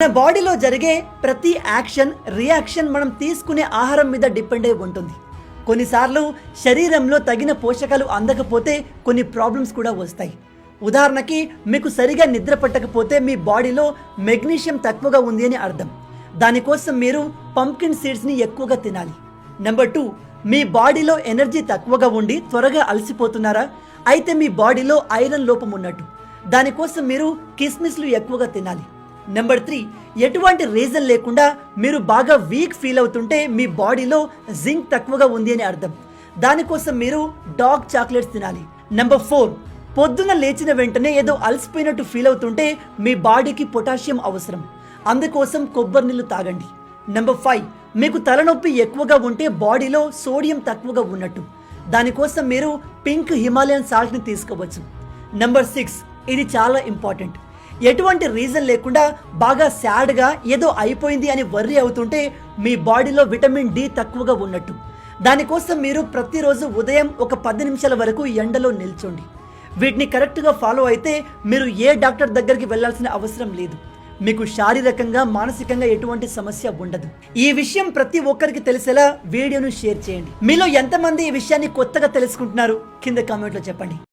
మన బాడీలో జరిగే ప్రతి యాక్షన్ రియాక్షన్ మనం తీసుకునే ఆహారం మీద డిపెండ్ అయి ఉంటుంది. కొన్నిసార్లు శరీరంలో తగిన పోషకాలు అందకపోతే కొన్ని ప్రాబ్లమ్స్ కూడా వస్తాయి. ఉదాహరణకి మీకు సరిగా నిద్ర పట్టకపోతే మీ బాడీలో మెగ్నీషియం తక్కువగా ఉంది అని అర్థం. దానికోసం మీరు పంప్కిన్ సీడ్స్ని ఎక్కువగా తినాలి. నెంబర్ 2, మీ బాడీలో ఎనర్జీ తక్కువగా ఉండి త్వరగా అలసిపోతున్నారా? అయితే మీ బాడీలో ఐరన్ లోపం ఉన్నట్టు. దానికోసం మీరు కిస్మిస్లు ఎక్కువగా తినాలి. నెంబర్ 3, ఎటువంటి రీజన్ లేకుండా మీరు బాగా వీక్ ఫీల్ అవుతుంటే మీ బాడీలో జింక్ తక్కువగా ఉంది అని అర్థం. దానికోసం మీరు డార్క్ చాక్లెట్స్ తినాలి. నెంబర్ 4, పొద్దున్న లేచిన వెంటనే ఏదో అలసిపోయినట్టు ఫీల్ అవుతుంటే మీ బాడీకి పొటాషియం అవసరం. అందుకోసం కొబ్బరి నీళ్ళు తాగండి. నెంబర్ 5, మీకు తలనొప్పి ఎక్కువగా ఉంటే బాడీలో సోడియం తక్కువగా ఉన్నట్టు. దానికోసం మీరు పింక్ హిమాలయన్ సాల్ట్ని తీసుకోవచ్చు. నెంబర్ 6, ఇది చాలా ఇంపార్టెంట్. ఎటువంటి రీజన్ లేకుండా బాగా సాడ్గా ఏదో అయిపోయింది అని వర్రీ అవుతుంటే మీ బాడీలో విటమిన్ డి తక్కువగా ఉన్నట్టు. దానికోసం మీరు ప్రతిరోజు ఉదయం ఒక 10 నిమిషాల వరకు ఎండలో నిల్చోండి. వీటిని కరెక్ట్గా ఫాలో అయితే మీరు ఏ డాక్టర్ దగ్గరికి వెళ్ళాల్సిన అవసరం లేదు. మీకు శారీరకంగా మానసికంగా ఎటువంటి సమస్య ఉండదు. ఈ విషయం ప్రతి ఒక్కరికి తెలిసేలా వీడియోను షేర్ చేయండి. మీలో ఎంతమంది ఈ విషయాన్ని కొత్తగా తెలుసుకుంటున్నారు కింద కామెంట్లో చెప్పండి.